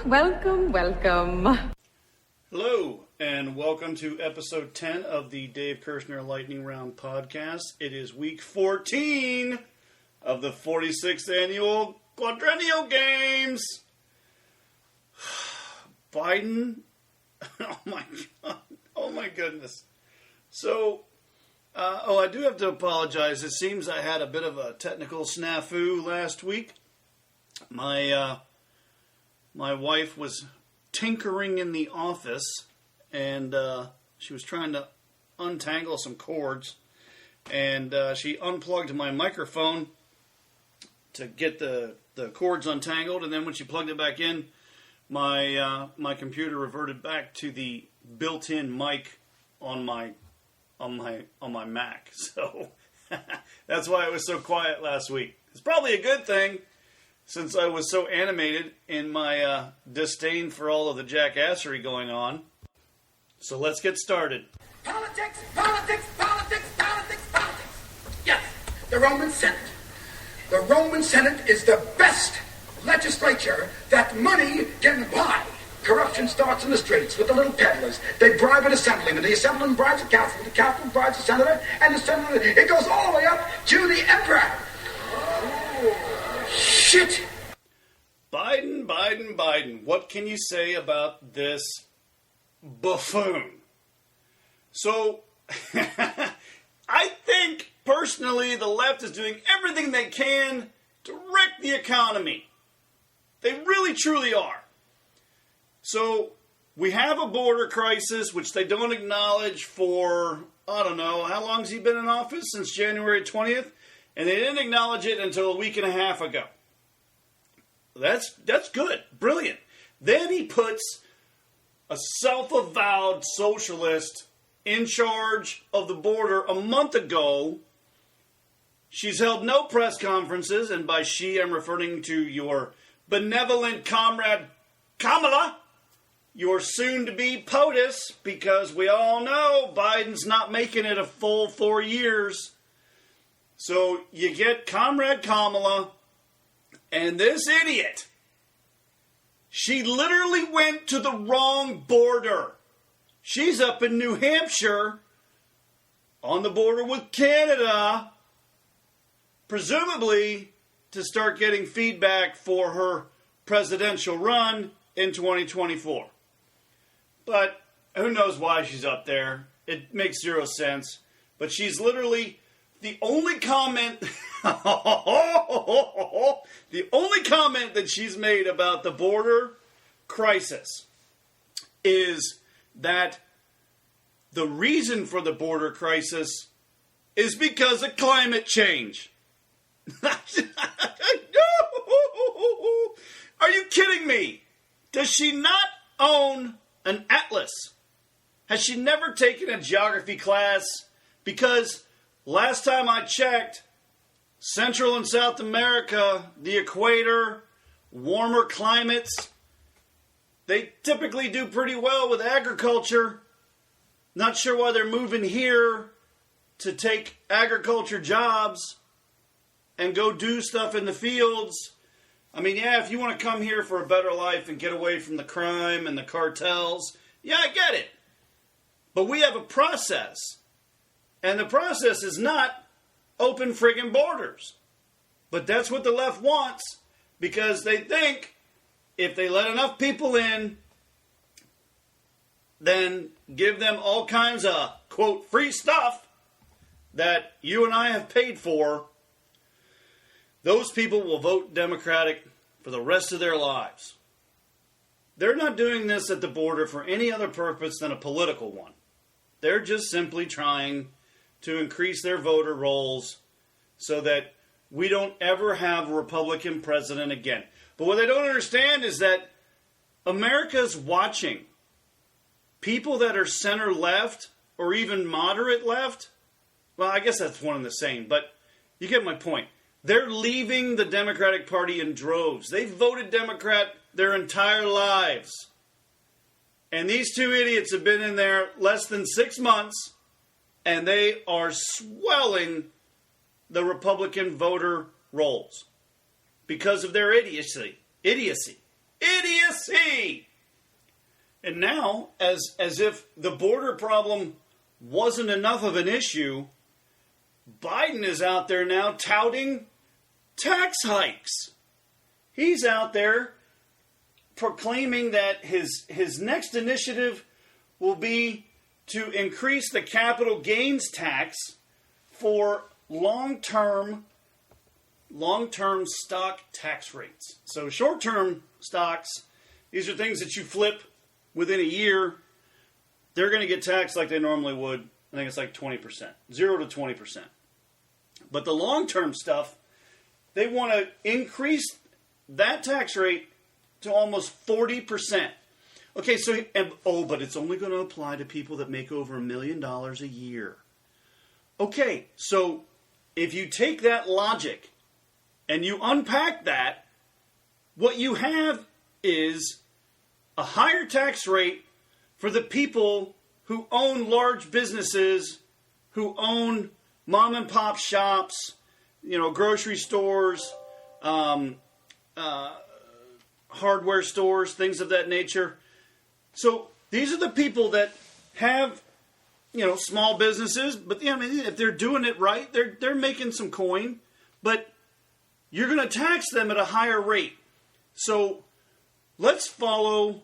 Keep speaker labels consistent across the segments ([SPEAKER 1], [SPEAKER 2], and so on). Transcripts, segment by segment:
[SPEAKER 1] welcome, welcome.
[SPEAKER 2] Hello, and welcome to episode 10 of the Dave Kershner Lightning Round podcast. It is week 14 of the 46th annual Quadrennial Games. Biden, oh my God, oh my goodness. So, I do have to apologize. It seems I had a bit of a technical snafu last week. My wife was tinkering in the office, and she was trying to untangle some cords, and she unplugged my microphone to get the cords untangled, and then when she plugged it back in, my computer reverted back to the built-in mic on my Mac. So that's why it was so quiet last week. It's probably a good thing, since I was so animated in my disdain for all of the jackassery going on. So let's get started.
[SPEAKER 3] Politics, politics, politics, politics, politics. Yes, the Roman Senate. The Roman Senate is the best legislature that money can buy. Corruption starts in the streets with the little peddlers. They bribe an assemblyman. The assemblyman bribes a councilman. The councilman bribes a senator. And the senator, it goes all the way up to the emperor. Shit!
[SPEAKER 2] Biden. What can you say about this buffoon? So, I think, personally, the left is doing everything they can to wreck the economy. They really, truly are. So, we have a border crisis, which they don't acknowledge for, I don't know, how long has he been in office? Since January 20th? And they didn't acknowledge it until a week and a half ago. That's good. Brilliant. Then he puts a self-avowed socialist in charge of the border a month ago. She's held no press conferences, and by she I'm referring to your benevolent comrade Kamala, your soon-to-be POTUS, because we all know Biden's not making it a full 4 years. So you get Comrade Kamala, and this idiot, she literally went to the wrong border. She's up in New Hampshire, on the border with Canada, presumably to start getting feedback for her presidential run in 2024. But who knows why she's up there? It makes zero sense. But she's literally the only comment that she's made about the border crisis is that the reason for the border crisis is because of climate change. Are you kidding me? Does she not own an atlas? Has she never taken a geography class? Because last time I checked, Central and South America, the equator, warmer climates, they typically do pretty well with agriculture. Not sure why they're moving here to take agriculture jobs and go do stuff in the fields. I mean, yeah, if you want to come here for a better life and get away from the crime and the cartels, yeah, I get it. But we have a process. And the process is not open friggin' borders. But that's what the left wants, because they think if they let enough people in, then give them all kinds of, quote, free stuff that you and I have paid for, those people will vote Democratic for the rest of their lives. They're not doing this at the border for any other purpose than a political one. They're just simply trying to increase their voter rolls so that we don't ever have a Republican president again. But what they don't understand is that America's watching. People that are center left or even moderate left, well, I guess that's one and the same, but you get my point. They're leaving the Democratic Party in droves. They've voted Democrat their entire lives. And these two idiots have been in there less than 6 months, and they are swelling the Republican voter rolls because of their idiocy. Idiocy! And now, as if the border problem wasn't enough of an issue, Biden is out there now touting tax hikes. He's out there proclaiming that his next initiative will be to increase the capital gains tax for long-term stock tax rates. So short-term stocks, these are things that you flip within a year. They're going to get taxed like they normally would. I think it's like 20%, 0 to 20%. But the long-term stuff, they want to increase that tax rate to almost 40%. Okay, so, but it's only going to apply to people that make over $1 million a year. Okay, so if you take that logic and you unpack that, what you have is a higher tax rate for the people who own large businesses, who own mom and pop shops, grocery stores, hardware stores, things of that nature. So these are the people that have, small businesses, but if they're doing it right, they're making some coin, but you're going to tax them at a higher rate. So let's follow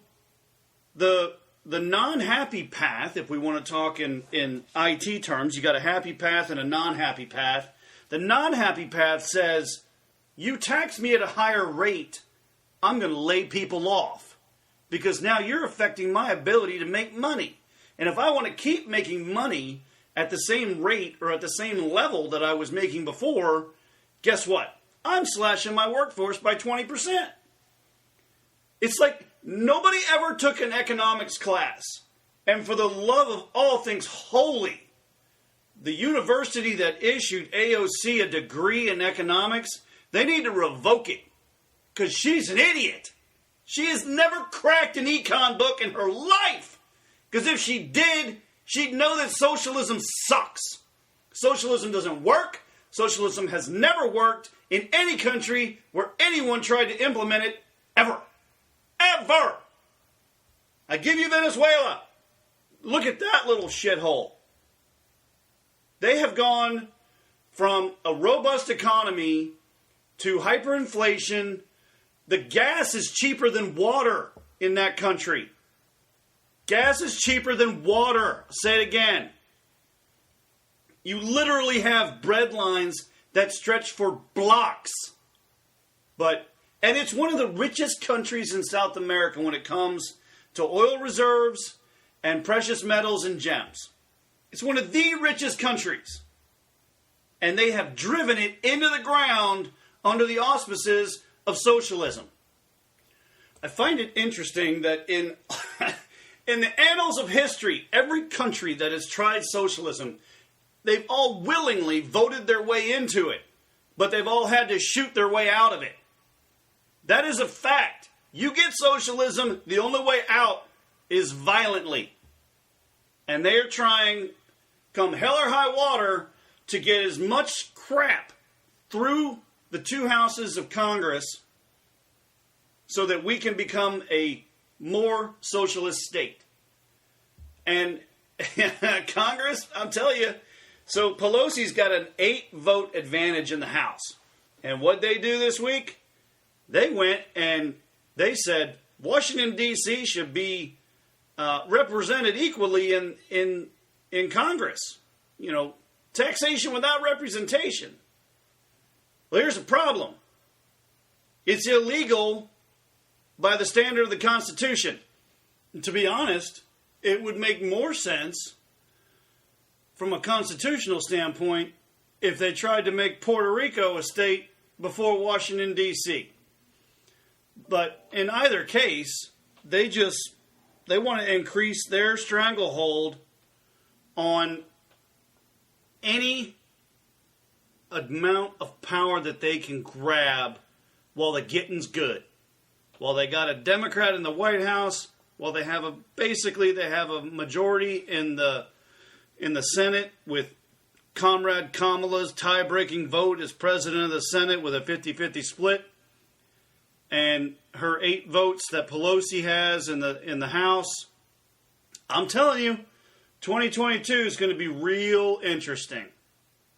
[SPEAKER 2] the non-happy path. If we want to talk in IT terms, you got a happy path and a non-happy path. The non-happy path says, you tax me at a higher rate, I'm going to lay people off, because now you're affecting my ability to make money. And if I want to keep making money at the same rate or at the same level that I was making before, guess what? I'm slashing my workforce by 20%. It's like nobody ever took an economics class. And for the love of all things holy, the university that issued AOC a degree in economics, they need to revoke it. Because she's an idiot. She has never cracked an econ book in her life. Because if she did, she'd know that socialism sucks. Socialism doesn't work. Socialism has never worked in any country where anyone tried to implement it ever. Ever. I give you Venezuela. Look at that little shithole. They have gone from a robust economy to hyperinflation. The gas is cheaper than water in that country. Gas is cheaper than water. Say it again. You literally have bread lines that stretch for blocks. And it's one of the richest countries in South America when it comes to oil reserves and precious metals and gems. It's one of the richest countries. And they have driven it into the ground under the auspices of socialism. I find it interesting that in the annals of history, every country that has tried socialism, they've all willingly voted their way into it, but they've all had to shoot their way out of it. That is a fact. You get socialism, the only way out is violently. And they are trying, come hell or high water, to get as much crap through the two houses of Congress so that we can become a more socialist state. And Congress, I'll tell you, so Pelosi's got an 8-vote advantage in the House. And what they do this week? They went and they said Washington, D.C. should be represented equally in Congress. Taxation without representation. Well, here's the problem. It's illegal by the standard of the Constitution. And to be honest, it would make more sense from a constitutional standpoint if they tried to make Puerto Rico a state before Washington, D.C. But in either case, they want to increase their stranglehold on any amount of power that they can grab while the getting's good. While they got a Democrat in the White House, while they have a majority in the Senate with Comrade Kamala's tie-breaking vote as president of the Senate with a 50-50 split. and her 8 votes that Pelosi has in the House, I'm telling you, 2022 is going to be real interesting.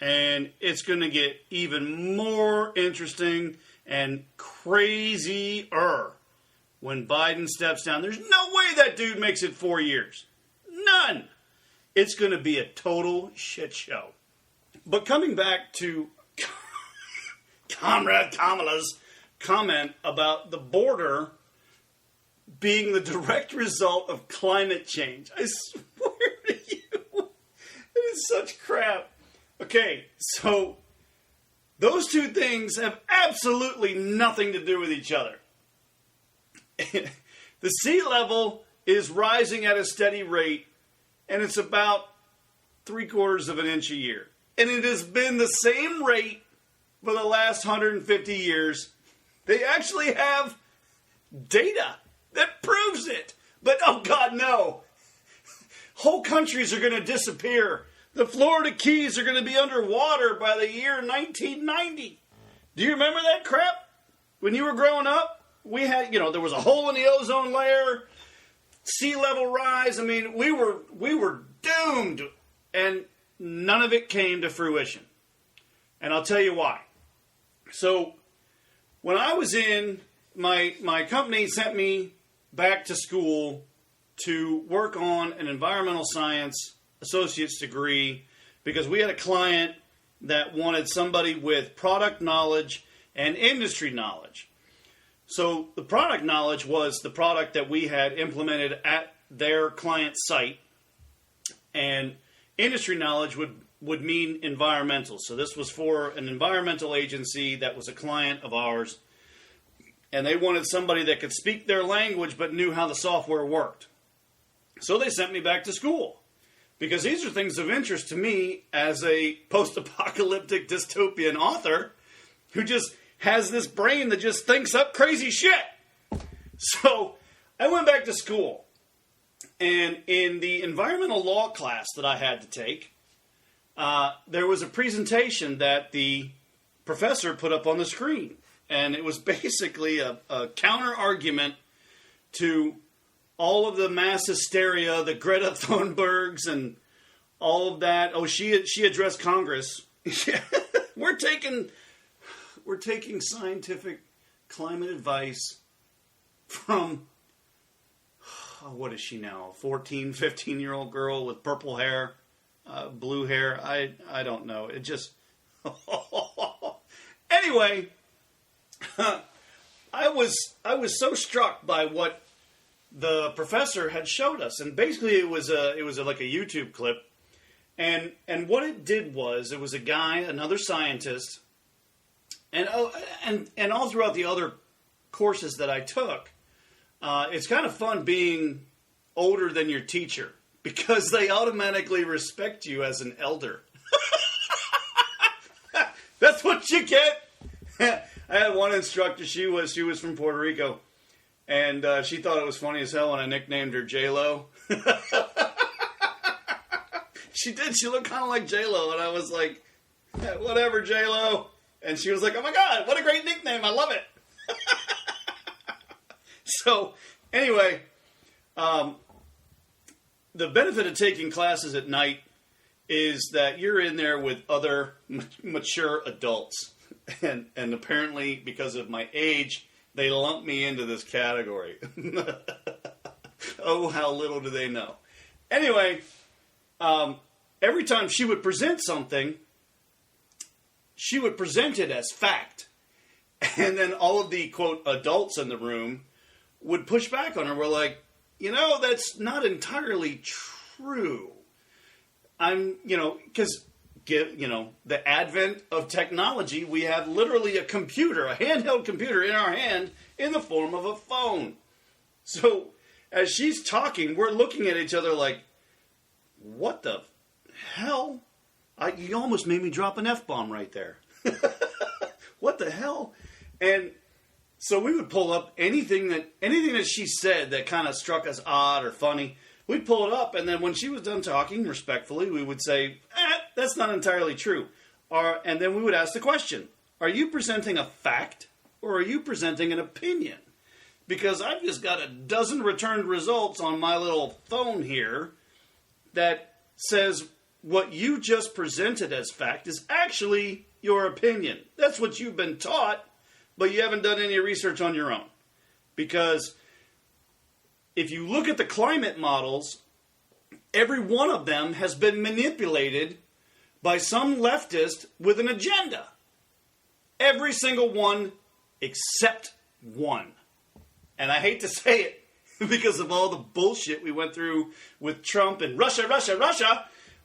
[SPEAKER 2] And it's going to get even more interesting and crazier when Biden steps down. There's no way that dude makes it 4 years. None. It's going to be a total shit show. But coming back to Comrade Kamala's comment about the border being the direct result of climate change. I swear to you, it is such crap. Okay, so those two things have absolutely nothing to do with each other. The sea level is rising at a steady rate, and it's about 3/4 of an inch a year. And it has been the same rate for the last 150 years. They actually have data that proves it. But, oh God, no. Whole countries are going to disappear. The Florida Keys are going to be underwater by the year 1990. Do you remember that crap? When you were growing up, we had, there was a hole in the ozone layer, sea level rise. I mean, we were doomed, and none of it came to fruition. And I'll tell you why. So, when I was in, my company sent me back to school to work on an environmental science associate's degree because we had a client that wanted somebody with product knowledge and industry knowledge. So the product knowledge was the product that we had implemented at their client site, and industry knowledge would mean environmental. So this was for an environmental agency that was a client of ours, and they wanted somebody that could speak their language but knew how the software worked. So they sent me back to school, because these are things of interest to me as a post-apocalyptic dystopian author who just has this brain that just thinks up crazy shit. So I went back to school, and in the environmental law class that I had to take, there was a presentation that the professor put up on the screen. And it was basically a counter-argument to all of the mass hysteria, the Greta Thunbergs and all of that. Oh, she addressed Congress. We're taking scientific climate advice from, what is she now, 14, 15-year-old girl with purple hair, blue hair. I don't know. It just... Anyway... I was so struck by what the professor had showed us, and basically it was like a YouTube clip, and what it did was it was a guy, another scientist, and all throughout the other courses that I took, it's kind of fun being older than your teacher because they automatically respect you as an elder. That's what you get. I had one instructor, she was from Puerto Rico, and she thought it was funny as hell when I nicknamed her J-Lo. She did, she looked kind of like J-Lo, and I was like, yeah, whatever, J-Lo. And she was like, oh my God, what a great nickname, I love it. So, anyway, the benefit of taking classes at night is that you're in there with other mature adults. And apparently, because of my age, they lump me into this category. Oh, how little do they know. Anyway, every time she would present something, she would present it as fact. And then all of the, quote, adults in the room would push back on her. We're like, that's not entirely true. Because... the advent of technology, we have literally a computer, a handheld computer in our hand in the form of a phone. So, as she's talking, we're looking at each other like, what the hell? You almost made me drop an F-bomb right there. What the hell? And so we would pull up anything that she said that kind of struck us odd or funny. We'd pull it up, and then when she was done talking, respectfully, we would say, that's not entirely true. And then we would ask the question, are you presenting a fact or are you presenting an opinion? Because I've just got a dozen returned results on my little phone here that says what you just presented as fact is actually your opinion. That's what you've been taught, but you haven't done any research on your own. Because if you look at the climate models, every one of them has been manipulated by some leftist with an agenda. Every single one except one. And I hate to say it because of all the bullshit we went through with Trump and Russia,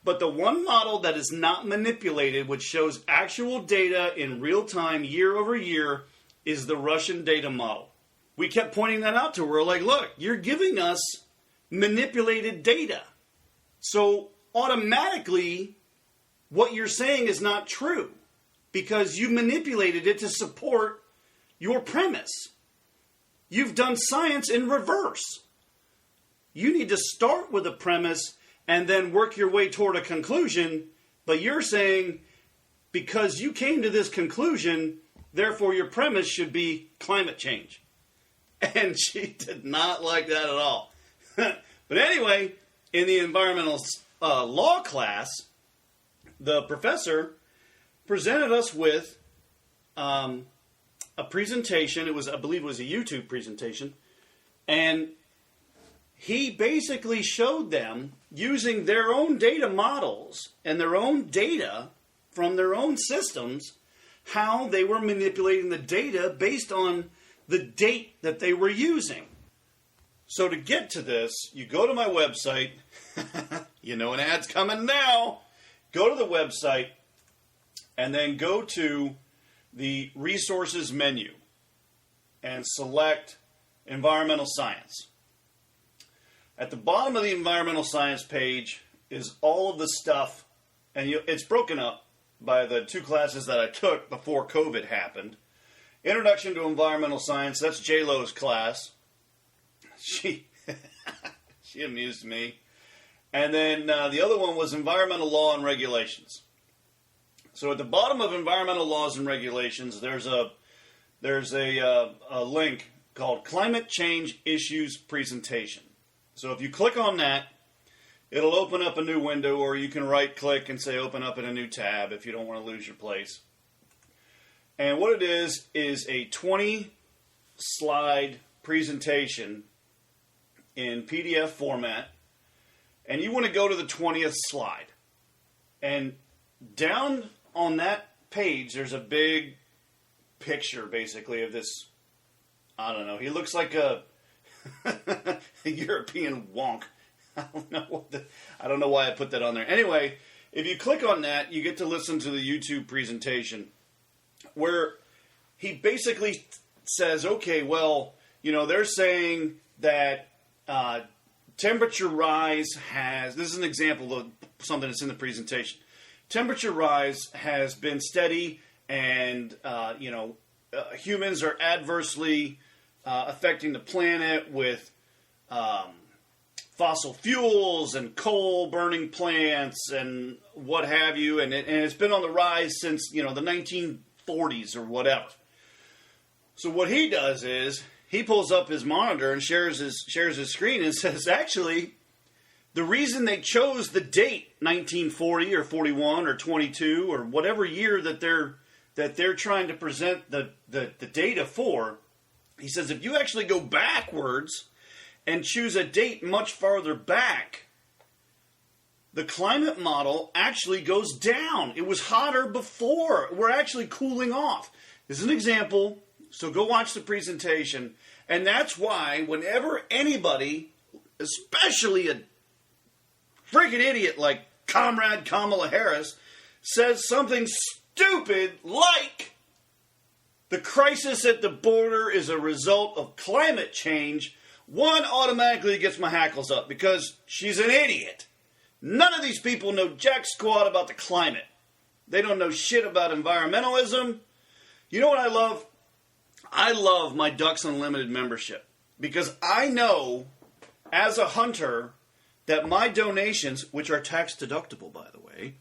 [SPEAKER 2] but the one model that is not manipulated, which shows actual data in real time year over year, is the Russian data model. We kept pointing that out to her. We're like, look, you're giving us manipulated data. So automatically, what you're saying is not true because you manipulated it to support your premise. You've done science in reverse. You need to start with a premise and then work your way toward a conclusion, but you're saying because you came to this conclusion, therefore your premise should be climate change. And she did not like that at all. But anyway, in the environmental law class, the professor presented us with a presentation. I believe it was a YouTube presentation. And he basically showed them using their own data models and their own data from their own systems how they were manipulating the data based on the date that they were using. So to get to this, you go to my website. You know an ad's coming now. Go to the website and then go to the resources menu and select environmental science. At the bottom of the environmental science page is all of the stuff, and it's broken up by the two classes that I took before COVID happened. Introduction to Environmental Science, that's J-Lo's class. She amused me. And then the other one was Environmental Law and Regulations. So at the bottom of Environmental Laws and Regulations, there's a link called Climate Change Issues Presentation. So if you click on that, it'll open up a new window, or you can right-click and say open up in a new tab if you don't want to lose your place. And what it is a 20-slide presentation in PDF format, and you want to go to the 20th slide. And down on that page, there's a big picture, basically, of this, I don't know, he looks like a European wonk. I don't know why I put that on there. Anyway, if you click on that, you get to listen to the YouTube presentation where he basically says, okay, well, they're saying that temperature rise this is an example of something that's in the presentation. Temperature rise has been steady, and humans are adversely affecting the planet with fossil fuels and coal burning plants and what have you, and it's been on the rise since the 1940s or whatever. So what he does is he pulls up his monitor and shares his screen and says, actually, the reason they chose the date 1940 or 41 or 22 or whatever year that they're trying to present the data for, he says, if you actually go backwards and choose a date much farther back, the climate model actually goes down. It was hotter before. We're actually cooling off. This is an example, so go watch the presentation. And that's why whenever anybody, especially a freaking idiot like Comrade Kamala Harris, says something stupid like the crisis at the border is a result of climate change, one automatically gets my hackles up because she's an idiot. None of these people know jack squat about the climate. They don't know shit about environmentalism. You know what I love? I love my Ducks Unlimited membership because I know as a hunter that my donations, which are tax deductible by the way,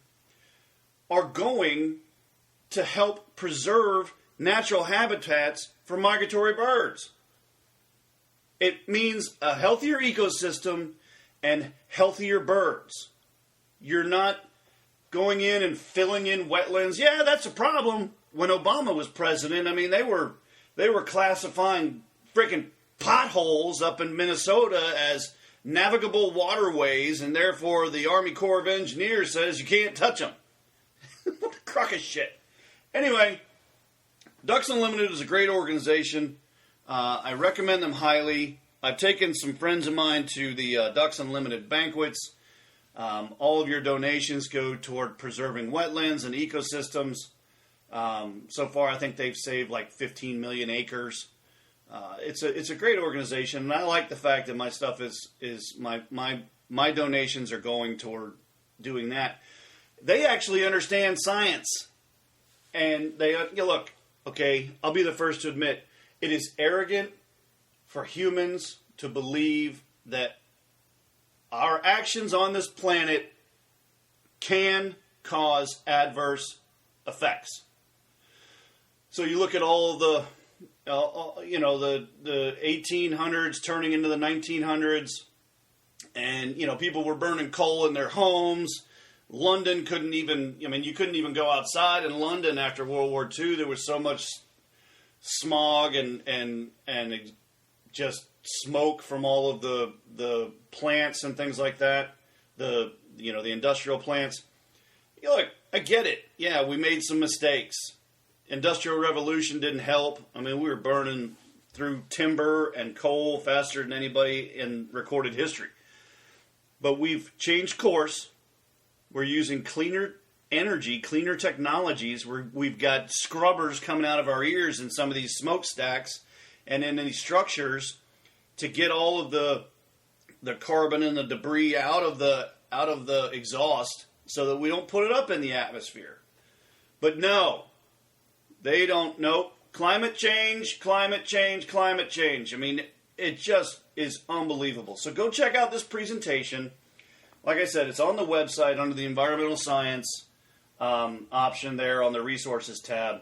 [SPEAKER 2] are going to help preserve natural habitats for migratory birds. It means a healthier ecosystem and healthier birds. You're not going in and filling in wetlands. Yeah, that's a problem. When Obama was president, I mean, they were classifying freaking potholes up in Minnesota as navigable waterways, and therefore the Army Corps of Engineers says you can't touch them. What a crock of shit. Anyway, Ducks Unlimited is a great organization. I recommend them highly. I've taken some friends of mine to the Ducks Unlimited banquets. All of your donations go toward preserving wetlands and ecosystems. So far, I think they've saved like 15 million acres. It's a great organization, and I like the fact that my stuff is my donations are going toward doing that. They actually understand science, and they look. Okay, I'll be the first to admit it is arrogant for humans to believe that our actions on this planet can cause adverse effects. So you look at all of the, the 1800s turning into the 1900s, and, people were burning coal in their homes. London you couldn't even go outside in London after World War II. There was so much smog and just smoke from all of the plants and things like that. The industrial plants. Look, I get it. Yeah, we made some mistakes. Industrial Revolution didn't help. I mean, we were burning through timber and coal faster than anybody in recorded history. But we've changed course. We're using cleaner energy, cleaner technologies. We've got scrubbers coming out of our ears in some of these smokestacks and in these structures to get all of the carbon and the debris out of the exhaust so that we don't put it up in the atmosphere. But no, they don't. Nope. Climate change. I mean, it just is unbelievable. So go check out this presentation. Like I said, it's on the website under the environmental science option there on the resources tab.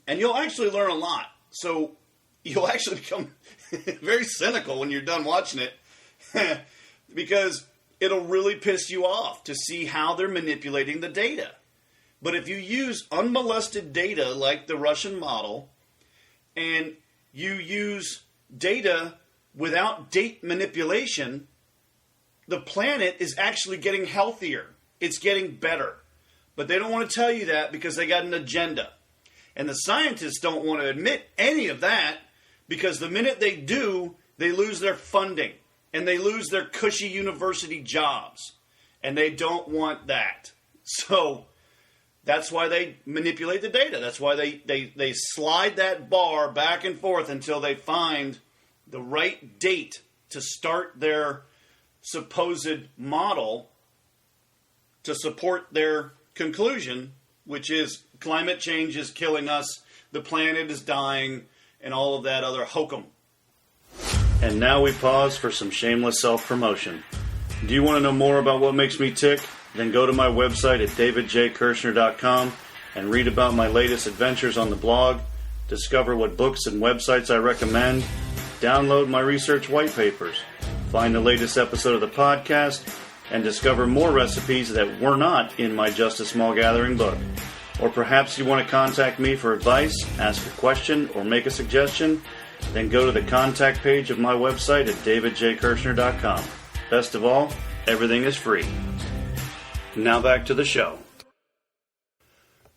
[SPEAKER 2] And you'll actually learn a lot. So you'll actually become very cynical when you're done watching it because it'll really piss you off to see how they're manipulating the data. But if you use unmolested data like the Russian model and you use data without date manipulation, the planet is actually getting healthier. It's getting better. But they don't want to tell you that because they got an agenda. And the scientists don't want to admit any of that because the minute they do, they lose their funding and they lose their cushy university jobs. And they don't want that. So that's why they manipulate the data. That's why they slide that bar back and forth until they find the right date to start their supposed model to support their conclusion, which is climate change is killing us, the planet is dying, and all of that other hokum. And now we pause for some shameless self-promotion. Do you want to know more about what makes me tick? Then go to my website at davidjkershner.com and read about my latest adventures on the blog, discover what books and websites I recommend, download my research white papers, find the latest episode of the podcast, and discover more recipes that were not in my Just a Small Gathering book. Or perhaps you want to contact me for advice, ask a question, or make a suggestion, then go to the contact page of my website at davidjkershner.com. Best of all, everything is free. Now back to the show.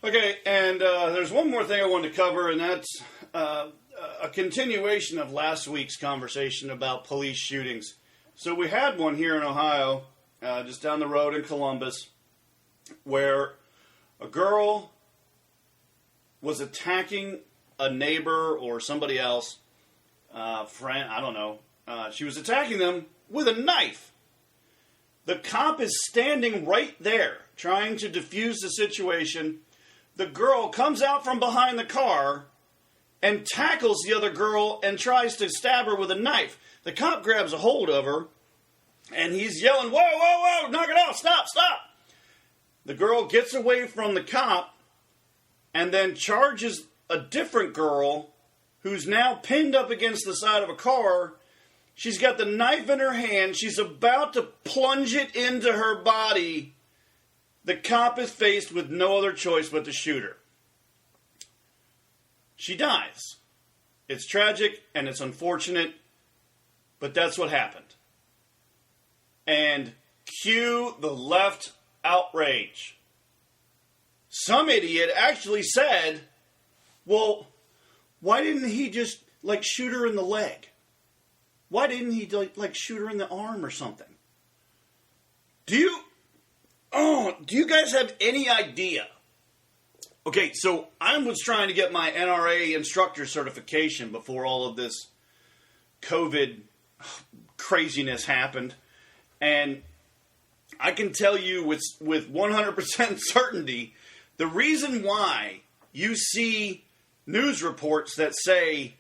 [SPEAKER 2] Okay, and there's one more thing I wanted to cover, and that's a continuation of last week's conversation about police shootings. So we had one here in Ohio, just down the road in Columbus, where a girl was attacking a neighbor or somebody else, friend, I don't know. She was attacking them with a knife. The cop is standing right there, trying to defuse the situation. The girl comes out from behind the car and tackles the other girl and tries to stab her with a knife. The cop grabs a hold of her, and he's yelling, "Whoa, whoa, whoa, knock it off, stop, stop." The girl gets away from the cop and then charges a different girl who's now pinned up against the side of a car. She's got the knife in her hand. She's about to plunge it into her body. The cop is faced with no other choice but to shoot her. She dies. It's tragic and it's unfortunate, but that's what happened. And cue the left outrage. Some idiot actually said, well, why didn't he just, shoot her in the leg? Why didn't he, shoot her in the arm or something? Do you guys have any idea? Okay, so I was trying to get my NRA instructor certification before all of this COVID craziness happened. And I can tell you with 100% certainty, the reason why you see news reports that say,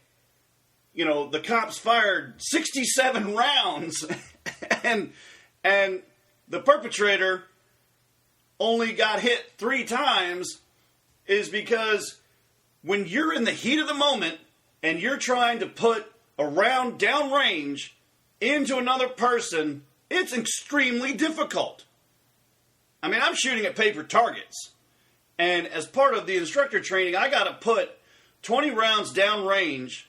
[SPEAKER 2] the cops fired 67 rounds and the perpetrator only got hit 3 times is because when you're in the heat of the moment and you're trying to put a round downrange into another person, it's extremely difficult. I mean, I'm shooting at paper targets. And as part of the instructor training, I got to put 20 rounds downrange.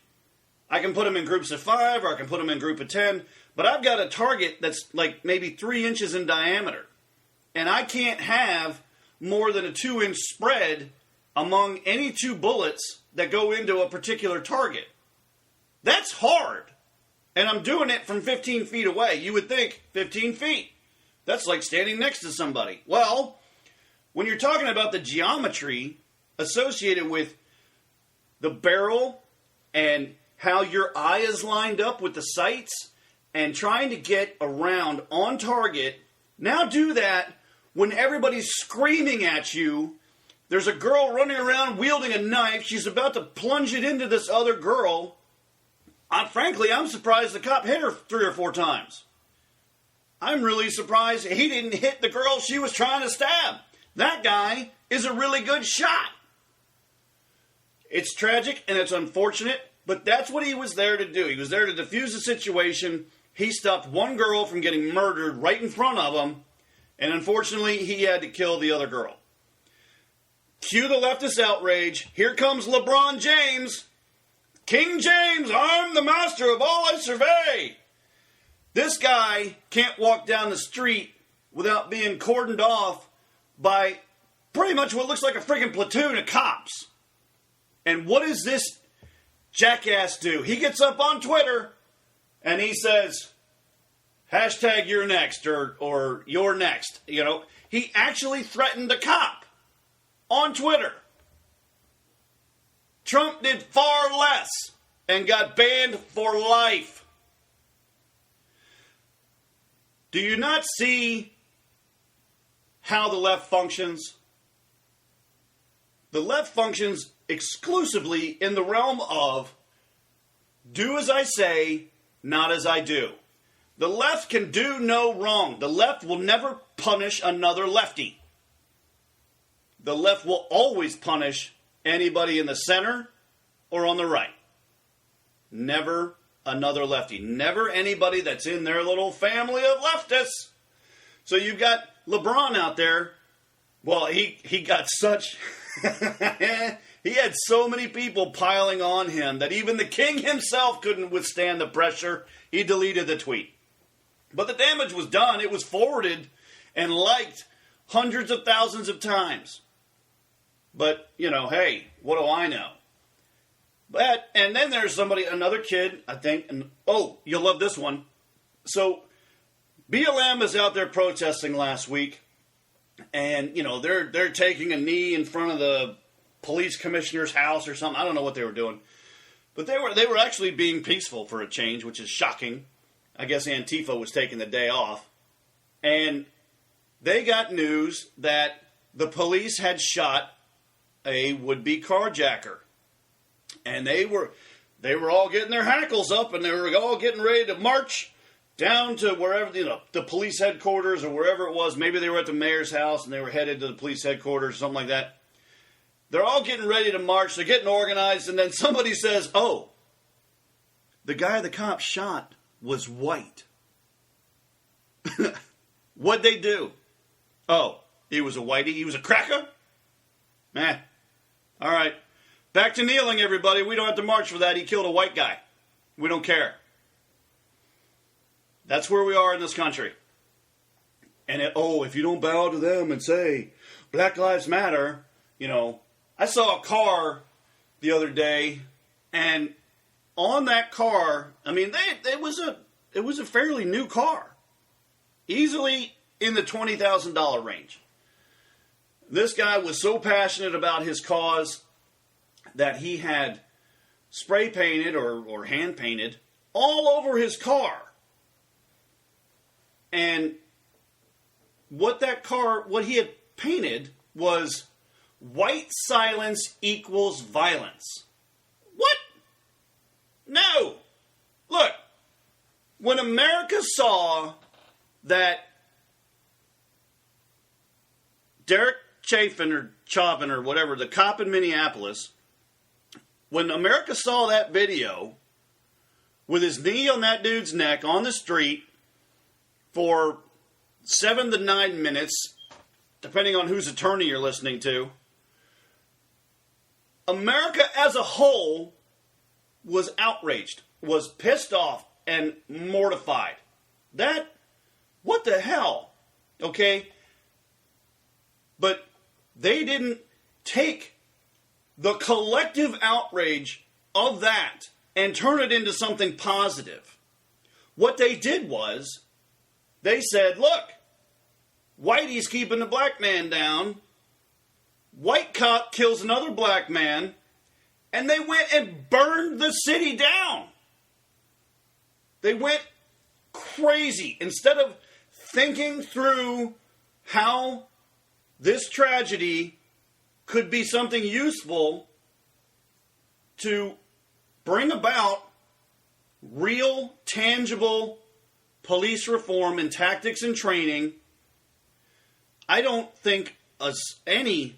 [SPEAKER 2] I can put them in groups of 5 or I can put them in group of 10. But I've got a target that's maybe 3 inches in diameter. And I can't have more than a 2-inch spread among any 2 bullets that go into a particular target. That's hard. And I'm doing it from 15 feet away. You would think 15 feet. That's like standing next to somebody. Well, when you're talking about the geometry associated with the barrel and how your eye is lined up with the sights and trying to get a round on target, now do that when everybody's screaming at you. There's a girl running around wielding a knife. She's about to plunge it into this other girl. Frankly, I'm surprised the cop hit her 3 or 4 times. I'm really surprised he didn't hit the girl she was trying to stab. That guy is a really good shot. It's tragic and it's unfortunate, but that's what he was there to do. He was there to defuse the situation. He stopped one girl from getting murdered right in front of him, and unfortunately, he had to kill the other girl. Cue the leftist outrage. Here comes LeBron James. King James, I'm the master of all I survey. This guy can't walk down the street without being cordoned off by pretty much what looks like a freaking platoon of cops. And what does this jackass do? He gets up on Twitter and he says, hashtag you're next or you're next. He actually threatened a cop on Twitter. Trump did far less and got banned for life. Do you not see how the left functions? The left functions exclusively in the realm of do as I say, not as I do. The left can do no wrong. The left will never punish another lefty. The left will always punish anybody in the center or on the right. Never another lefty. Never anybody that's in their little family of leftists. So you've got LeBron out there. Well, he got such... he had so many people piling on him that even the king himself couldn't withstand the pressure. He deleted the tweet. But the damage was done. It was forwarded and liked hundreds of thousands of times. But, hey, what do I know? And then there's another kid, I think, and you'll love this one. So, BLM is out there protesting last week, and, they're taking a knee in front of the police commissioner's house or something. I don't know what they were doing. But they were actually being peaceful for a change, which is shocking. I guess Antifa was taking the day off. And they got news that the police had shot a would-be carjacker. And they were all getting their hackles up, and they were all getting ready to march down to wherever, the police headquarters or wherever it was. Maybe they were at the mayor's house and they were headed to the police headquarters or something like that. They're all getting ready to march. They're getting organized. And then somebody says, oh, the guy the cops shot was white. What'd they do? Oh, he was a whitey? He was a cracker? All right. Back to kneeling, everybody. We don't have to march for that. He killed a white guy. We don't care. That's where we are in this country. And if you don't bow to them and say, Black Lives Matter, I saw a car the other day, and on that car, it was a fairly new car. Easily in the $20,000 range. This guy was so passionate about his cause that he had spray painted or hand painted all over his car. And what he had painted was white silence equals violence. What? No. Look, when America saw that Derek Chaffin or whatever, the cop in Minneapolis, when America saw that video with his knee on that dude's neck on the street for 7 to 9 minutes, depending on whose attorney you're listening to, America as a whole was outraged, was pissed off, and mortified. What the hell? Okay? But they didn't take the collective outrage of that and turn it into something positive. What they did was, they said, look, Whitey's keeping the black man down. White cop kills another black man. And they went and burned the city down. They went crazy. Instead of thinking through how this tragedy could be something useful to bring about real, tangible police reform and tactics and training, I don't think any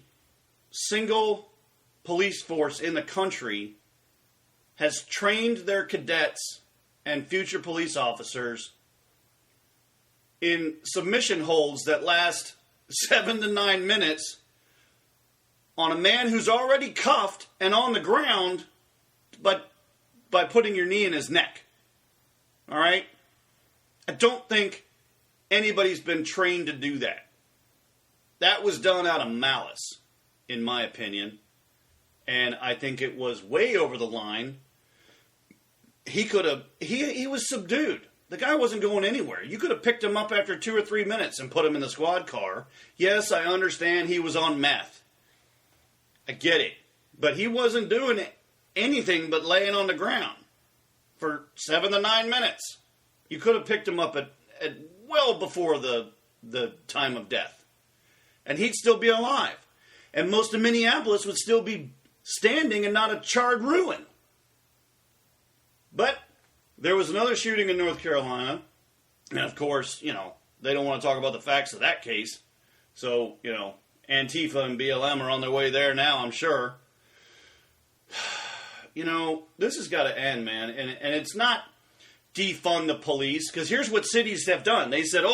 [SPEAKER 2] single police force in the country has trained their cadets and future police officers in submission holds that last 7 to 9 minutes on a man who's already cuffed and on the ground, but by putting your knee in his neck. All right? I don't think anybody's been trained to do that. That was done out of malice, in my opinion. And I think it was way over the line. He was subdued. The guy wasn't going anywhere. You could have picked him up after 2 or 3 minutes and put him in the squad car. Yes, I understand he was on meth. I get it. But he wasn't doing anything but laying on the ground for 7 to 9 minutes. You could have picked him up at well before the time of death. And he'd still be alive. And most of Minneapolis would still be standing and not a charred ruin. But there was another shooting in North Carolina. And of course, they don't want to talk about the facts of that case. So, Antifa and BLM are on their way there now, I'm sure. This has got to end, man. And it's not defund the police. Because here's what cities have done. They said,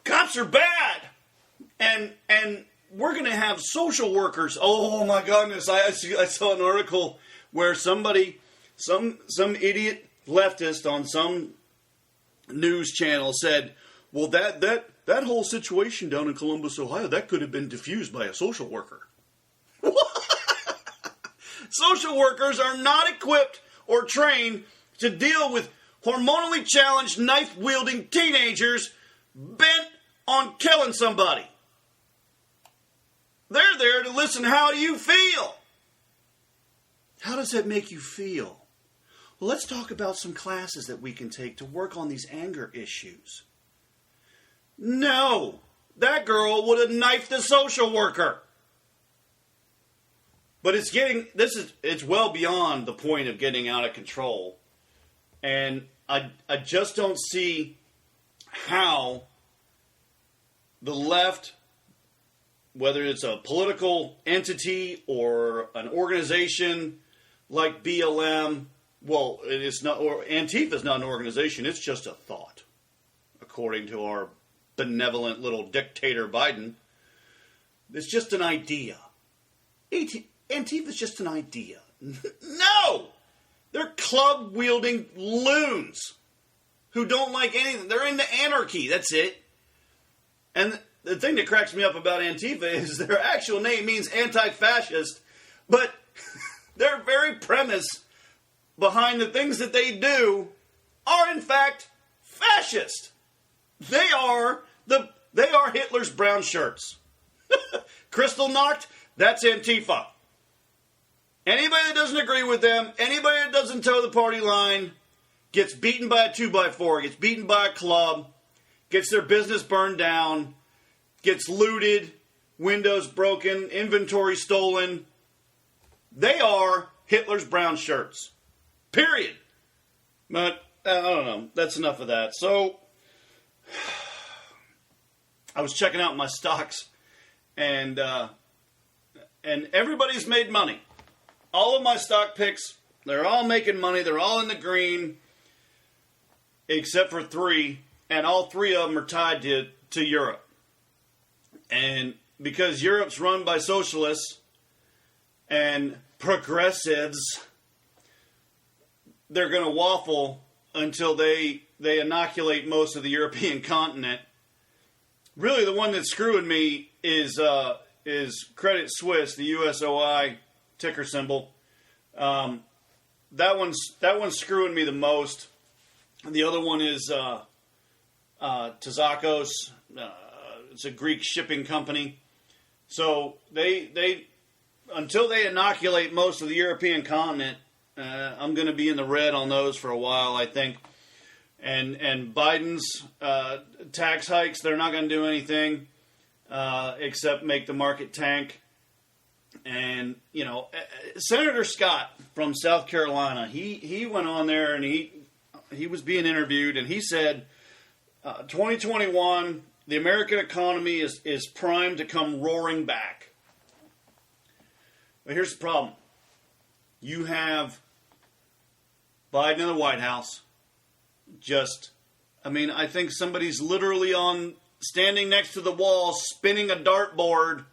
[SPEAKER 2] cops are bad. And we're going to have social workers. Oh, my goodness. I saw an article where some idiot leftist on some news channel said, well, that whole situation down in Columbus, Ohio, that could have been diffused by a social worker. Social workers are not equipped or trained to deal with hormonally challenged, knife-wielding teenagers bent on killing somebody. They're there to listen, how do you feel? How does that make you feel? Well, let's talk about some classes that we can take to work on these anger issues. No, that girl would have knifed the social worker. But it's well beyond the point of getting out of control. And I just don't see how the left whether it's a political entity or an organization like BLM, well, it is not, or Antifa is not an organization, it's just a thought, according to our benevolent little dictator Biden. It's just an idea. Antifa is just an idea. No! They're club-wielding loons who don't like anything. They're into anarchy, that's it. And the thing that cracks me up about Antifa is their actual name means anti-fascist, but their very premise behind the things that they do are in fact fascist. They are Hitler's brown shirts. Kristallnacht, that's Antifa. Anybody that doesn't agree with them, anybody that doesn't toe the party line, gets beaten by a 2x4, gets beaten by a club, gets their business burned down, gets looted, windows broken, inventory stolen. They are Hitler's brown shirts. Period. But, I don't know. That's enough of that. So, I was checking out my stocks, and everybody's made money. All of my stock picks, they're all making money. They're all in the green, except for 3, and all 3 of them are tied to Europe. And because Europe's run by socialists and progressives, they're going to waffle until they inoculate most of the European continent. Really, the one that's screwing me is Credit Suisse, the USOI ticker symbol. That one's screwing me the most. The other one is Tzakos. It's a Greek shipping company. So they until they inoculate most of the European continent, I'm going to be in the red on those for a while, I think. And Biden's tax hikes, they're not going to do anything except make the market tank. And, you know, Senator Scott from South Carolina, he went on there and he was being interviewed, and he said 2021, the American economy is primed to come roaring back. But here's the problem. You have Biden in the White House. I think somebody's literally standing next to the wall, spinning a dartboard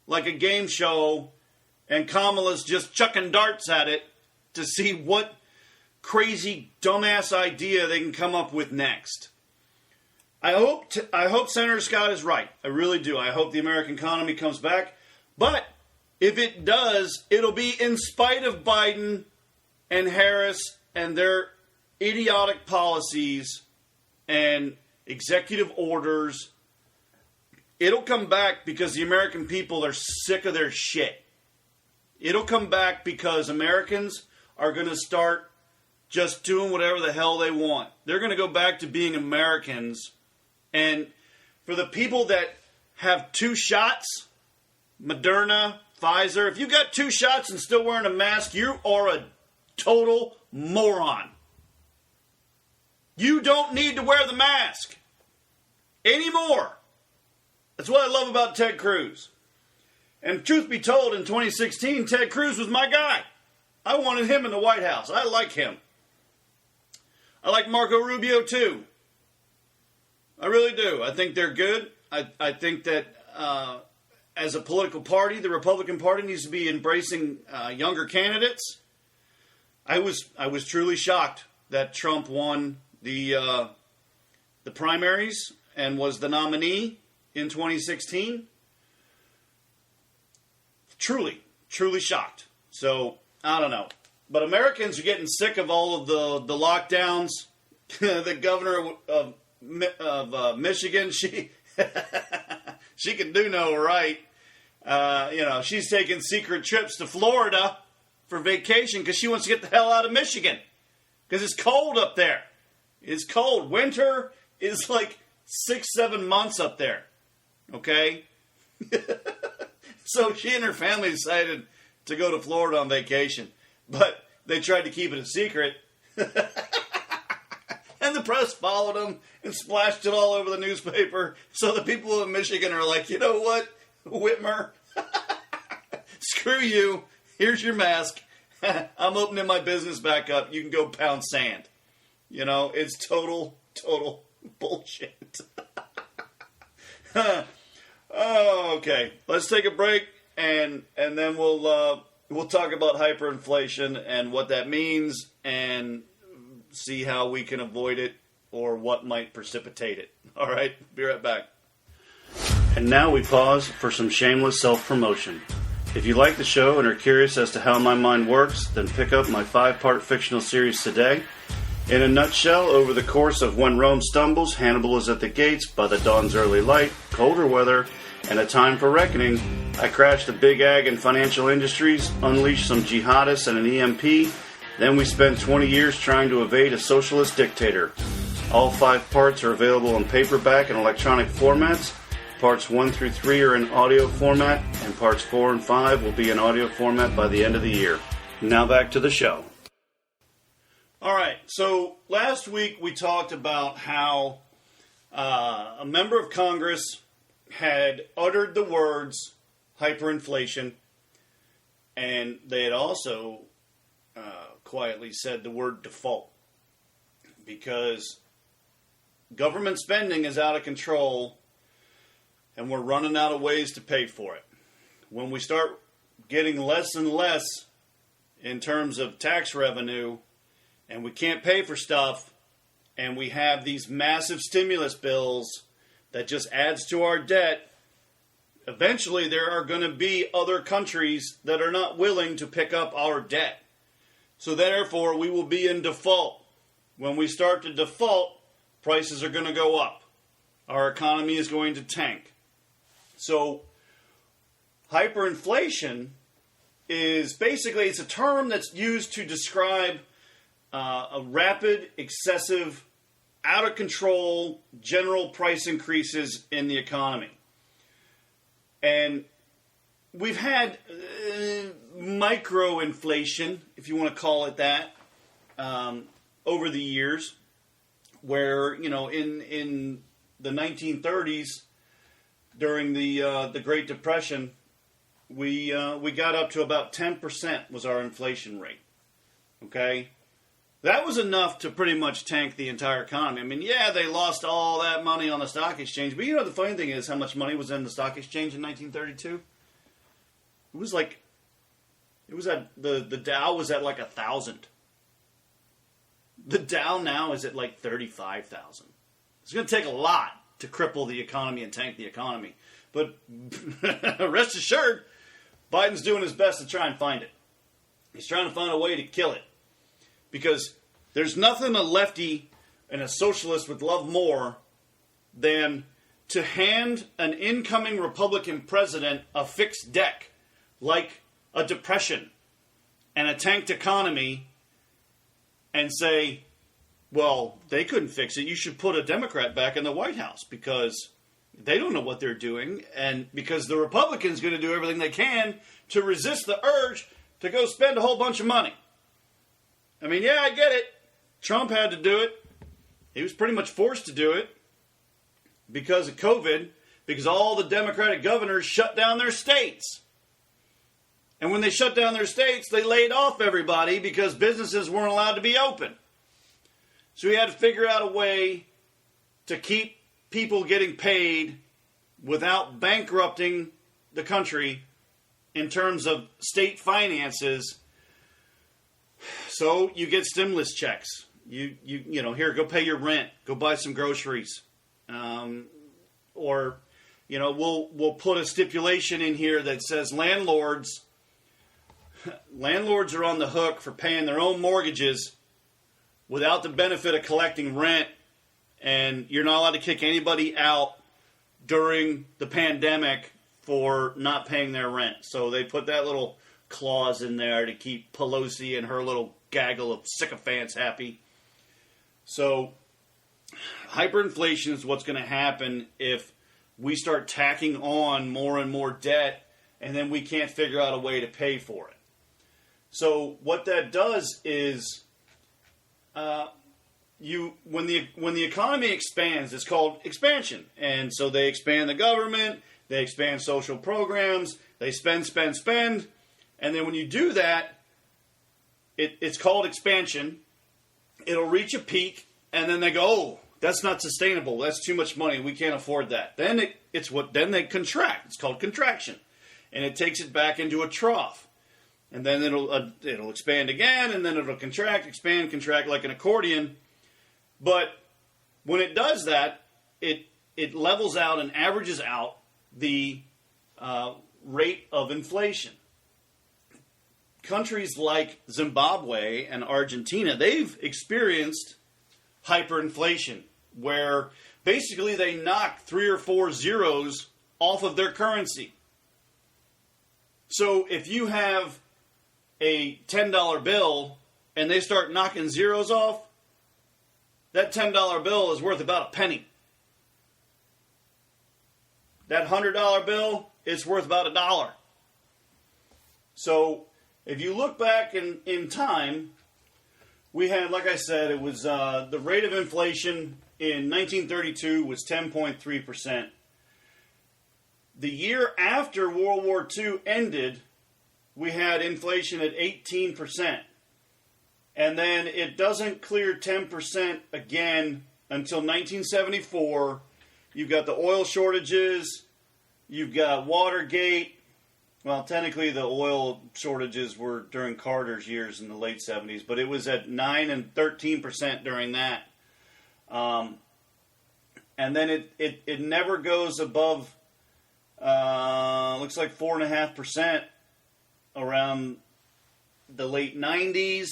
[SPEAKER 2] like a game show, and Kamala's just chucking darts at it to see what crazy, dumbass idea they can come up with next. I hope Senator Scott is right. I really do. I hope the American economy comes back. But if it does, it'll be in spite of Biden and Harris and their idiotic policies and executive orders. It'll come back because the American people are sick of their shit. It'll come back because Americans are going to start just doing whatever the hell they want. They're going to go back to being Americans. And for the people that have 2 shots, Moderna, Pfizer, if you got 2 shots and still wearing a mask, you are a total moron. You don't need to wear the mask anymore. That's what I love about Ted Cruz. And truth be told, in 2016, Ted Cruz was my guy. I wanted him in the White House. I like him. I like Marco Rubio too. I really do. I think they're good. I think that as a political party, the Republican Party needs to be embracing younger candidates. I was truly shocked that Trump won the primaries and was the nominee in 2016. Truly shocked. So, I don't know. But Americans are getting sick of all of the lockdowns. The governor of Michigan, she can do no right. She's taking secret trips to Florida for vacation because she wants to get the hell out of Michigan. Because it's cold up there. It's cold. Winter is like 6-7 months up there. Okay? So she and her family decided to go to Florida on vacation. But they tried to keep it a secret. And the press followed them and splashed it all over the newspaper. So the people of Michigan are like, you know what? Whitmer. Screw you. Here's your mask. I'm opening my business back up. You can go pound sand. You know, it's total bullshit. Oh, okay. Let's take a break, and then we'll talk about hyperinflation and what that means, and see how we can avoid it or what might precipitate it. All right, be right back. And now we pause for some shameless self-promotion. If you like the show and are curious as to how my mind works, then pick up my 5-part fictional series today. In a nutshell, over the course of When Rome Stumbles, Hannibal is at the gates, By the Dawn's Early Light, Colder Weather, and A Time for Reckoning, I crashed the big ag and financial industries, unleashed some jihadists and an EMP, then we spent 20 years trying to evade a socialist dictator. All 5 parts are available in paperback and electronic formats. Parts 1 through 3 are in audio format, and parts 4 and 5 will be in audio format by the end of the year. Now back to the show. All right, so last week we talked about how a member of Congress had uttered the words hyperinflation, and they had also quietly said the word default, because government spending is out of control and we're running out of ways to pay for it. When we start getting less and less in terms of tax revenue, and we can't pay for stuff, and we have these massive stimulus bills that just adds to our debt, eventually there are going to be other countries that are not willing to pick up our debt. So therefore, we will be in default. When we start to default, prices are going to go up. Our economy is going to tank. So hyperinflation is basically, it's a term that's used to describe a rapid, excessive, out of control, general price increases in the economy. And we've had microinflation, if you want to call it that, over the years, where, you know, in the 1930s, during the Great Depression, we got up to about 10% was our inflation rate. Okay? That was enough to pretty much tank the entire economy. I mean, yeah, they lost all that money on the stock exchange, but you know the funny thing is how much money was in the stock exchange in 1932? It was like, the Dow was at like 1,000. The Dow now is at like 35,000. It's going to take a lot to cripple the economy and tank the economy. But rest assured, Biden's doing his best to try and find it. He's trying to find a way to kill it. Because there's nothing a lefty and a socialist would love more than to hand an incoming Republican president a fixed deck, like a depression and a tanked economy, and say, well, they couldn't fix it. You should put a Democrat back in the White House because they don't know what they're doing, and because the Republicans are going to do everything they can to resist the urge to go spend a whole bunch of money. I mean, yeah, I get it. Trump had to do it. He was pretty much forced to do it because of COVID, because all the Democratic governors shut down their states. And when they shut down their states, they laid off everybody because businesses weren't allowed to be open. So he had to figure out a way to keep people getting paid without bankrupting the country in terms of state finances. So you get stimulus checks. You know, here, go pay your rent. Go buy some groceries. Or, you know, we'll put a stipulation in here that says landlords are on the hook for paying their own mortgages without the benefit of collecting rent, and you're not allowed to kick anybody out during the pandemic for not paying their rent. So they put that little clause in there to keep Pelosi and her little gaggle of sycophants happy. So hyperinflation is what's going to happen if we start tacking on more and more debt, and then we can't figure out a way to pay for it. So what that does is, when the economy expands, it's called expansion, and so they expand the government, They expand social programs. They spend. And then when you do that, it's called expansion. It'll reach a peak, and then they go, oh, that's not sustainable. That's too much money. We can't afford that. Then they contract. It's called contraction. And it takes it back into a trough. And then it'll expand again, and then it'll contract, expand, contract like an accordion. But when it does that, it levels out and averages out the rate of inflation. Countries like Zimbabwe and Argentina, they've experienced hyperinflation, where basically they knock 3 or 4 zeros off of their currency. So if you have a $10 bill and they start knocking zeros off, that $10 bill is worth about a penny. That $100 bill is worth about $1. So if you look back in time, we had, like I said, it was the rate of inflation in 1932 was 10.3%. The year after World War II ended, we had inflation at 18%. And then it doesn't clear 10% again until 1974. You've got the oil shortages. You've got Watergate. Well, technically the oil shortages were during Carter's years in the late 70s, but it was at 9 and 13% during that. And then it never goes above, looks like 4.5% around the late 90s.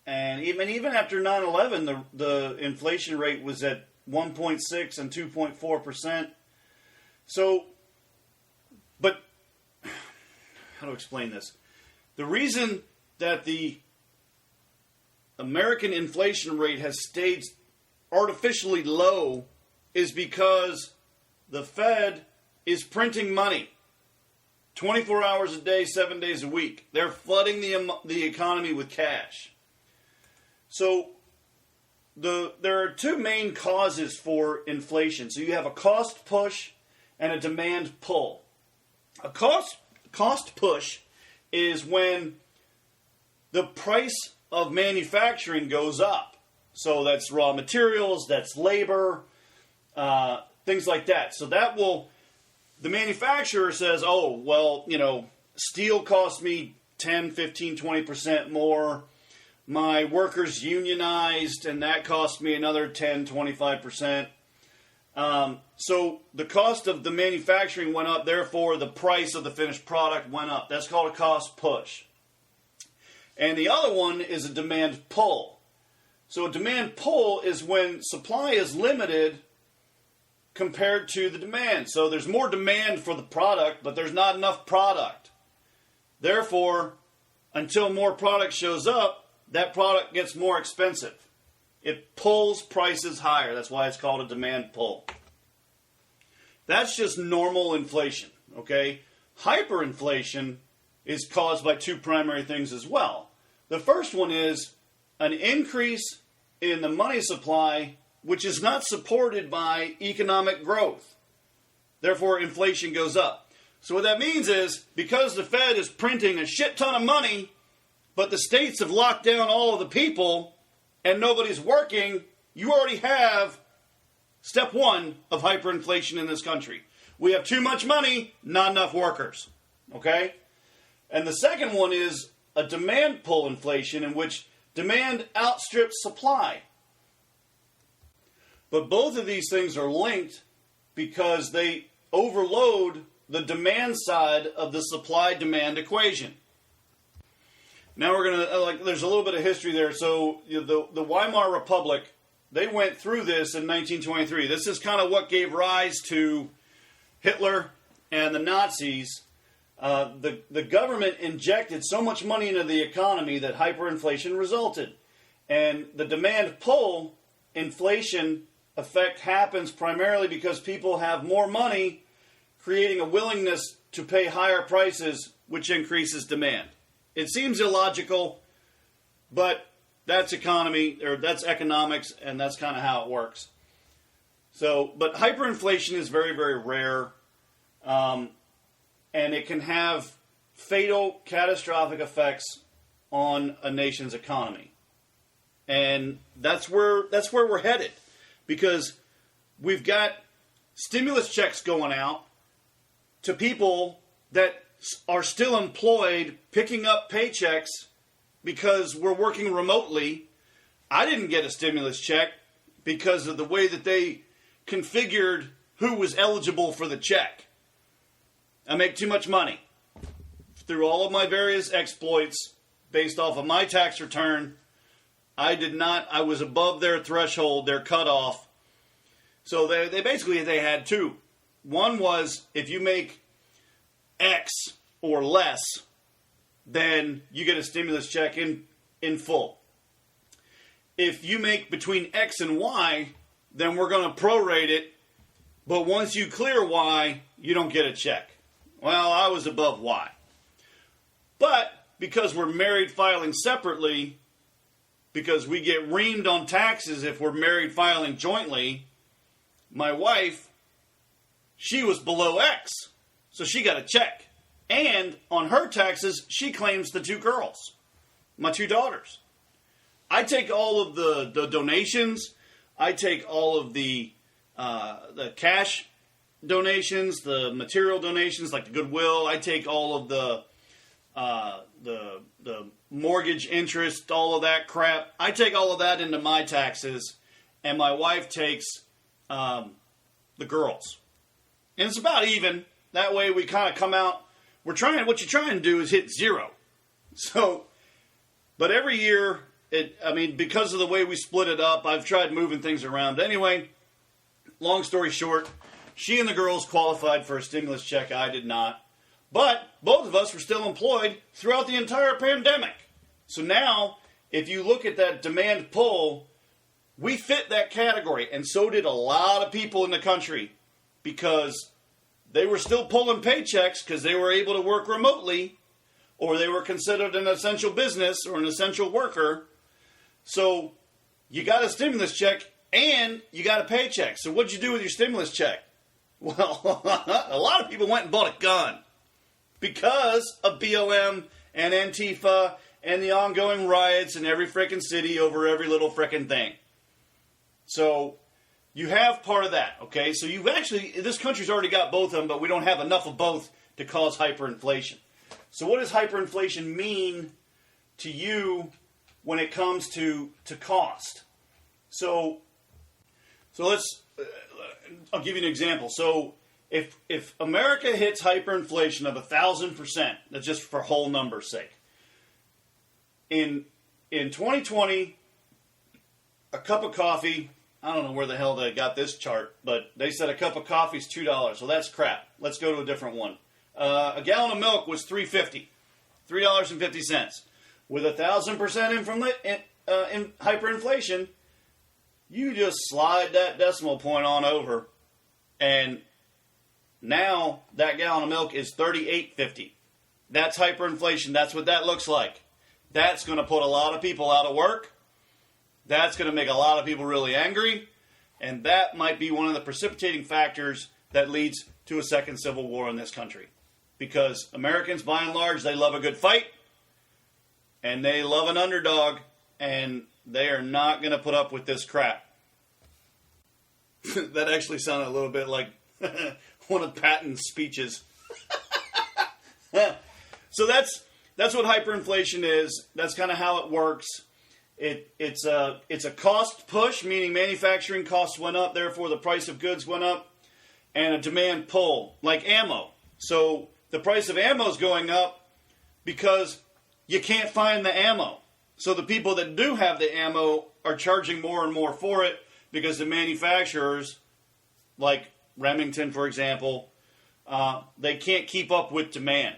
[SPEAKER 2] And even after 9/11, the inflation rate was at 1.6 and 2.4%. So, but how to explain this? The reason that the American inflation rate has stayed artificially low is because the Fed is printing money 24 hours a day, 7 days a week. They're flooding the economy with cash. So there are two main causes for inflation. So you have a cost push and a demand pull. A cost push is when the price of manufacturing goes up. So that's raw materials, that's labor, things like that. So that will, the manufacturer says, oh, well, steel costs me 10, 15, 20% more. My workers unionized, and that cost me another 10, 25%. So the cost of the manufacturing went up, therefore the price of the finished product went up. That's called a cost push. And the other one is a demand pull. So a demand pull is when supply is limited compared to the demand. So there's more demand for the product, but there's not enough product. Therefore, until more product shows up, that product gets more expensive. It pulls prices higher. That's why it's called a demand pull. That's just normal inflation, okay? Hyperinflation is caused by two primary things as well. The first one is an increase in the money supply, which is not supported by economic growth. Therefore, inflation goes up. So what that means is, because the Fed is printing a shit ton of money, but the states have locked down all of the people and nobody's working, you already have step one of hyperinflation in this country. We have too much money, not enough workers. Okay? And the second one is a demand pull inflation, in which demand outstrips supply. But both of these things are linked because they overload the demand side of the supply-demand equation. Now we're going to, there's a little bit of history there. So the Weimar Republic, they went through this in 1923. This is kind of what gave rise to Hitler and the Nazis. The government injected so much money into the economy that hyperinflation resulted. And the demand pull inflation effect happens primarily because people have more money, creating a willingness to pay higher prices, which increases demand. It seems illogical, but that's economy, or that's economics, and that's kind of how it works. So, but hyperinflation is very, very rare. And it can have fatal, catastrophic effects on a nation's economy. And that's where we're headed, because we've got stimulus checks going out to people that are still employed, picking up paychecks because we're working remotely. I didn't get a stimulus check because of the way that they configured who was eligible for the check. I make too much money. Through all of my various exploits, based off of my tax return, I was above their threshold, their cutoff. So they basically had two. One was, if you make X or less, then you get a stimulus check in full. If you make between X and Y, then we're going to prorate it. But once you clear Y, you don't get a check. Well, I was above Y. But because we're married filing separately, because we get reamed on taxes if we're married filing jointly, my wife, she was below X. So she got a check. And on her taxes, she claims the two girls, my two daughters. I take all of the donations. I take all of the cash donations, the material donations like the Goodwill. I take all of the mortgage interest, all of that crap. I take all of that into my taxes, and my wife takes the girls. And it's about even. That way we kind of come out. What you're trying to do is hit zero. So, but every year, because of the way we split it up, I've tried moving things around. Anyway, long story short, she and the girls qualified for a stimulus check. I did not. But both of us were still employed throughout the entire pandemic. So now, if you look at that demand pull, we fit that category. And so did a lot of people in the country, because they were still pulling paychecks because they were able to work remotely, or they were considered an essential business or an essential worker. So you got a stimulus check and you got a paycheck. So what'd you do with your stimulus check? Well, a lot of people went and bought a gun because of BLM and Antifa and the ongoing riots in every frickin' city over every little frickin' thing. So you have part of that, okay? So you've actually, this country's already got both of them, but we don't have enough of both to cause hyperinflation. So what does hyperinflation mean to you when it comes to cost? So let's, I'll give you an example. So if America hits hyperinflation of 1,000%, that's just for whole number's sake, in 2020, a cup of coffee, I don't know where the hell they got this chart, but they said a cup of coffee is $2. Well, that's crap. Let's go to a different one. A gallon of milk was $3.50. $3.50. With 1,000% in hyperinflation, you just slide that decimal point on over, and now that gallon of milk is $38.50. That's hyperinflation. That's what that looks like. That's going to put a lot of people out of work. That's going to make a lot of people really angry, and that might be one of the precipitating factors that leads to a second civil war in this country. Because Americans, by and large, they love a good fight, and they love an underdog, and they are not going to put up with this crap. That actually sounded a little bit like one of Patton's speeches. So that's what hyperinflation is. That's kind of how it works. It's a cost push, meaning manufacturing costs went up, therefore the price of goods went up, and a demand pull, like ammo. So the price of ammo is going up because you can't find the ammo. So the people that do have the ammo are charging more and more for it because the manufacturers, like Remington, for example, they can't keep up with demand.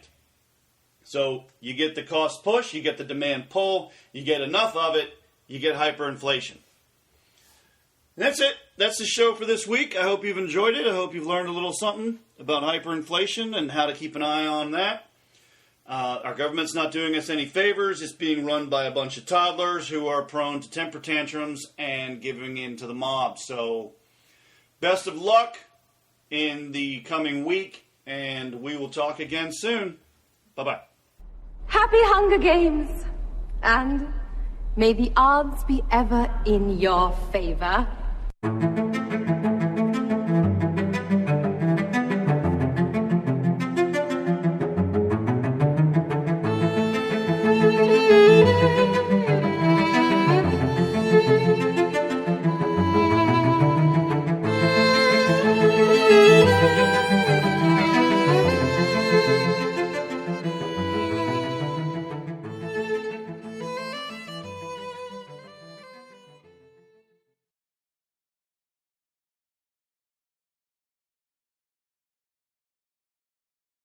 [SPEAKER 2] So you get the cost push, you get the demand pull, you get enough of it, you get hyperinflation. And that's it. That's the show for this week. I hope you've enjoyed it. I hope you've learned a little something about hyperinflation and how to keep an eye on that. Our government's not doing us any favors. It's being run by a bunch of toddlers who are prone to temper tantrums and giving in to the mob. So best of luck in the coming week and we will talk again soon. Bye-bye.
[SPEAKER 1] Happy Hunger Games! And may the odds be ever in your favor.